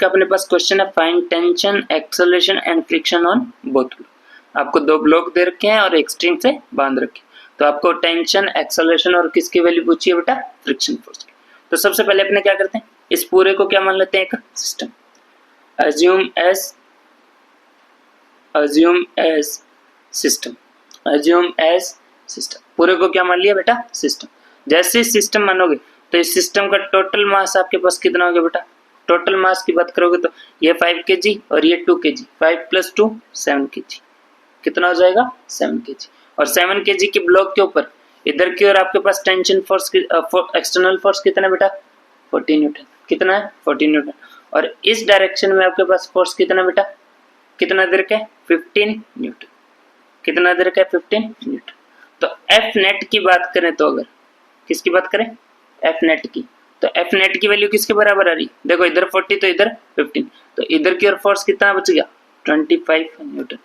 का अपने पास क्वेश्चन है find tension, acceleration and friction on both. आपको दो ब्लॉक दे रखे हैं और एक स्ट्रिंग से बांध रखे, तो आपको टेंशन, एक्सेलरेशन और किसकी वैल्यू पूछी है बेटा? फ्रिक्शन फोर्स की। तो सबसे पहले अपने क्या करते हैं, इस पूरे को क्या मान लेते हैं? एक सिस्टम। assume as system. पूरे को क्या मान लिया बेटा? सिस्टम। जैसे सिस्टम मानोगे तो इस सिस्टम का टोटल मास आपके पास कितना हो गया बेटा? टोटल मास की बात करोगे तो ये 5 kg और ये 2 kg, 5 + 2 7 kg। कितना हो जाएगा? 7 kg। और 7 kg के ब्लॉक के ऊपर इधर की ओर आपके पास टेंशन फोर्स एक्सटर्नल फोर्स कितना है बेटा? 40 न्यूटन। कितना है? 40 न्यूटन। और इस डायरेक्शन में आपके पास फोर्स कितना बेटा? कितना दे रखा है? 15 न्यूटन। कितना दे रखा है? 15 न्यूटन। तो एफ नेट की बात करें तो, अगर किसकी बात करें? एफ नेट की, तो एफ नेट की वैल्यू किसके बराबर आ रही? देखो इधर 40 तो इधर 15, तो इधर की ओर फोर्स कितना बच गया? 25 न्यूटन।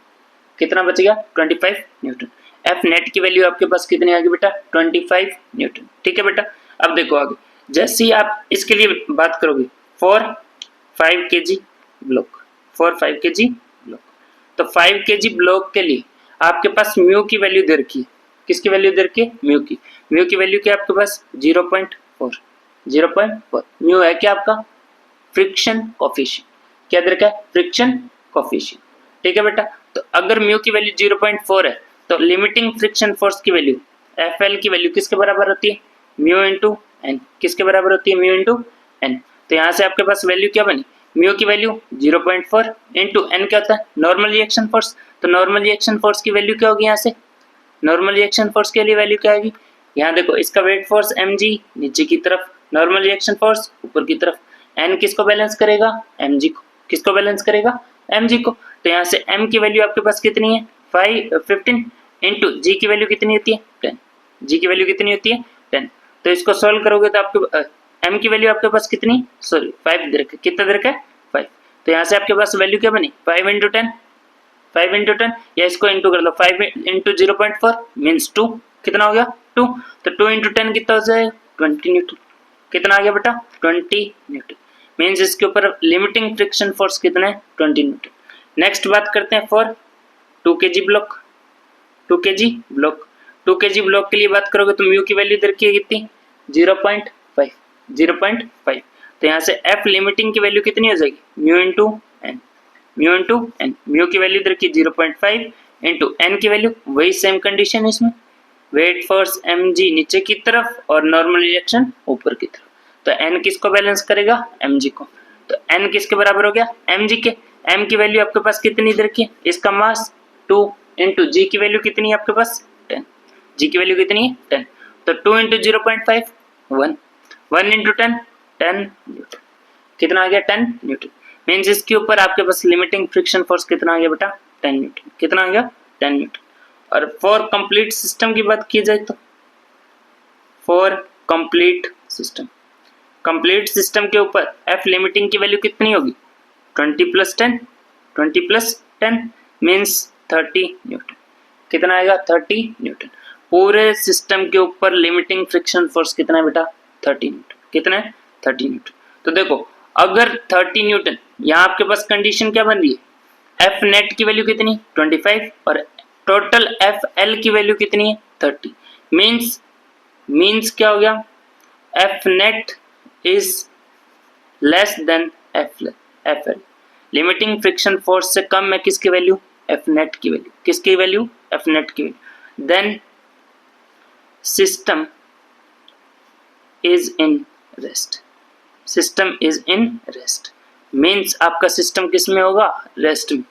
कितना बच गया? 25 न्यूटन। एफ नेट की वैल्यू आपके पास कितनी आ गई बेटा? 25 न्यूटन। ठीक है बेटा। अब देखो आगे, जैसे ही आप इसके लिए बात करोगे for 5 kg block, for 5 kg block, तो 5 kg ब्लॉक के लिए आपके पास म्यू की वैल्यू दे रखी है। किसकी वैल्यू दे रखी है? म्यू की। म्यू की वैल्यू क्या आपके पास? 0.4। 0.4 म्यू है क्या आपका? Friction coefficient. क्या दे रखा है? Friction coefficient. ठीक है बेटा। तो अगर म्यू की वैल्यू 0.4 है तो लिमिटिंग फ्रिक्शन फोर्स की वैल्यू एफएल की वैल्यू किसके बराबर होती है? Mu into N. किसके बराबर होती है? Mu into N. तो यहाँ से आपके पास वैल्यू क्या बनी? म्यू की वैल्यू 0.4 इंटू एन क्या होता है? Normal reaction force. तो नॉर्मल रिएक्शन फोर्स की वैल्यू क्या होगी? यहाँ से नॉर्मल रिएक्शन फोर्स के लिए वैल्यू क्या आएगी? यहाँ देखो इसका वेट फोर्स mg नीचे की तरफ, नॉर्मल रिएक्शन फोर्स ऊपर की तरफ। n किसको बैलेंस करेगा? mg को। किसको बैलेंस करेगा? mg को। तो यहाँ से m की वैल्यू आपके पास कितनी है? 15 इंटू g की वैल्यू कितनी होती है? 10। g की वैल्यू कितनी होती है? 10। तो इसको सॉल्व करोगे तो आपके m की वैल्यू आपके पास कितनी? सॉरी 5 दे रखा है। कितना दे रखा है? 5। तो यहाँ से आपके पास वैल्यू क्या बनी? 5 इंटू 10, 5 इंटू 10, या इसको इंटू कर लो, 5 इंटू 0.4 मीन्स 2। कितना हो गया? 2। तो 2 इंटू 10 कितना हो जाएगा? 20 न्यूटन। कितना आ गया बेटा? 20 न्यूटन। मीन्स इसके ऊपर लिमिटिंग फ्रिक्शन फोर्स कितना है? 20 न्यूटन। नेक्स्ट बात करते हैं for 2 kg block. 2 kg block, 2 kg block के लिए बात करोगे तो म्यू की वैल्यू इधर की कितनी? 0.5। 0.5। तो यहाँ से एफ लिमिटिंग की वैल्यू कितनी हो जाएगी? Mu into N. Mu into N. Mu की वैल्यू इधर की 0.5 इंटू एन की वैल्यू वही सेम कंडीशन है इसमें, वेट फोर्स mg नीचे की तरफ और नॉर्मल रिएक्शन ऊपर की तरफ। तो n किसको बैलेंस करेगा? mg को। तो n किसके बराबर हो गया? mg के। m की वैल्यू आपके पास कितनी इधर की? इसका मास 2 इंटू g की वैल्यू कितनी है आपके पास? 10। g की वैल्यू कितनी है? 10। तो 2 इंटू 0.5 1, 1 इंटू 10 10 न्यूटन। कितना आ गया? 10 न्यूटन। मीन्स इसके ऊपर आपके पास लिमिटिंग फ्रिक्शन फोर्स कितना आ गया बेटा? 10 न्यूटन। कितना आ गया? 10 न्यूटन। और फॉर कंप्लीट सिस्टम की बात की जाए तो फॉर कंप्लीट सिस्टम के ऊपर एफ लिमिटिंग की वैल्यू कितनी होगी? 20 + 10, 20 + 10 मीन्स 30 न्यूटन। कितना आएगा? 30 न्यूटन। पूरे सिस्टम के ऊपर लिमिटिंग फ्रिक्शन फोर्स कितना है बेटा? 30 न्यूटन। कितना है? 30 न्यूटन। तो देखो अगर 30 न्यूटन, यहाँ आपके पास कंडीशन क्या बन रही है? एफ नेट की वैल्यू कितनी? 25 और टोटल एफ एल की वैल्यू कितनी है? 30। मीन्स क्या हो गया? F net is less than F L. Limiting friction force से कम है किसकी वैल्यू? एफ नेट की वैल्यू। किसकी वैल्यू? एफ नेट की value. Then system is in rest. System is in rest means आपका सिस्टम किस में होगा? रेस्ट में।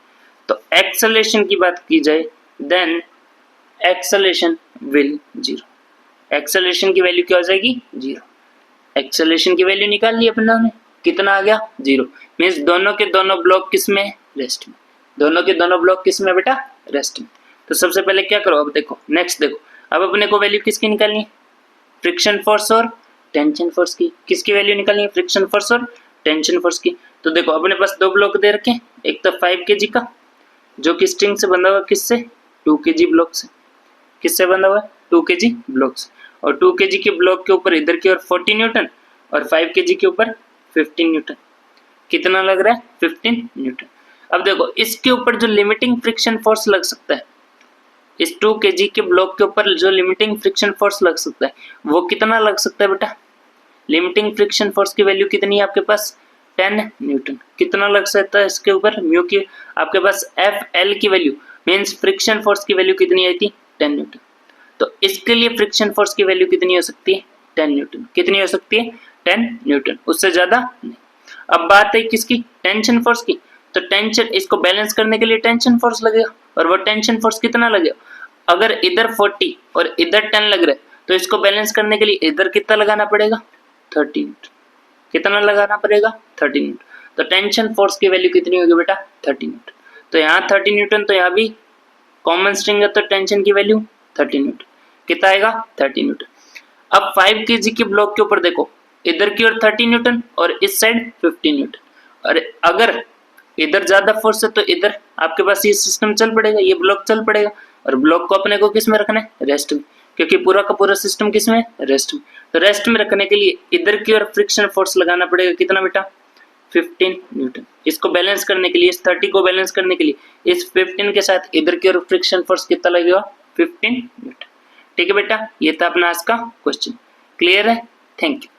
तो एक्सेलरेशन की बात की जाए देन एक्सेलरेशन विल 0। एक्सेलरेशन की वैल्यू क्या हो जाएगी? 0। एक्सेलरेशन की वैल्यू निकाल ली अपने ने, कितना आ गया? 0। मीन्स दोनों के दोनों ब्लॉक किस में? रेस्ट में। दोनों के दोनों ब्लॉक किस में बेटा? रेस्ट में। तो सबसे पहले क्या करो, अब देखो नेक्स्ट देखो, अब अपने को वैल्यू किसकी निकालनी है? फ्रिक्शन फोर्स और टेंशन फोर्स की। किसकी वैल्यू निकालनी है? फ्रिक्शन फोर्स और टेंशन फोर्स की। तो देखो अपने पास दो ब्लॉक दे रखे हैं, एक तो 5 kg का जो कि स्ट्रिंग से बंधा हुआ, किससे? 2 kg ब्लॉक से। किससे बंधा हुआ है? 2 kg ब्लॉक से। और 2 kg के ब्लॉक के ऊपर इधर की ओर 40 न्यूटन और 5 kg के ऊपर 15 न्यूटन। कितना लग रहा है 15 न्यूटन। अब देखो इसके ऊपर जो लिमिटिंग फ्रिक्शन फोर्स लग सकता है, इस 2 kg के ब्लॉक के ऊपर जो लिमिटिंग फ्रिक्शन फोर्स लग सकता है वो कितना लग सकता है बेटा? लिमिटिंग फ्रिक्शन फोर्स की वैल्यू कितनी है आपके पास? 10 न्यूटन। कितना लग सकता है इसके ऊपर? म्यू की आपके पास एफ एल की वैल्यू मींस फ्रिक्शन फोर्स की वैल्यू कितनी आई थी? 10 न्यूटन। तो इसके लिए फ्रिक्शन फोर्स की वैल्यू कितनी हो सकती है? 10 न्यूटन। कितनी हो सकती है? 10 न्यूटन, उससे ज्यादा नहीं। अब बात है किसकी? टेंशन फोर्स की। तो टेंशन, इसको बैलेंस करने के लिए टेंशन फोर्स लगेगा, और वो टेंशन फोर्स कितना लगेगा? अगर इधर 40 और इधर 10 लग रहा है तो इसको बैलेंस करने के लिए इधर कितना लगाना पड़ेगा? 30 न्यूटन। कितना लगाना पड़ेगा? 30 न्यूटन। तो टेंशन फोर्स की वैल्यू कितनी होगी बेटा? 30 न्यूटन। तो यहाँ 30 न्यूटन, तो यहाँ भी कॉमन स्ट्रिंग है तो टेंशन की वैल्यू 30 न्यूटन। कितना आएगा? 30 न्यूटन। अब 5 kg के ब्लॉक के ऊपर देखो, इधर की ओर 30 न्यूटन और इस साइड 15 न्यूटन। और अगर इधर ज्यादा फोर्स है तो इधर आपके पास ये सिस्टम चल पड़ेगा, ये ब्लॉक चल पड़ेगा। और ब्लॉक को अपने को किस में रखना है? रेस्ट में, क्योंकि पूरा का पूरा सिस्टम किस में? रेस्ट में। तो रेस्ट में रखने के लिए इधर की ओर फ्रिक्शन फोर्स लगाना पड़ेगा, कितना बेटा? 15 न्यूटन। इसको बैलेंस करने के लिए, इस 30 को बैलेंस करने के लिए इस 15 के साथ इधर की ओर फ्रिक्शन फोर्स कितना लगेगा? 15 न्यूटन। ठीक है बेटा, ये था अपना आज का क्वेश्चन। क्लियर है? Thank you.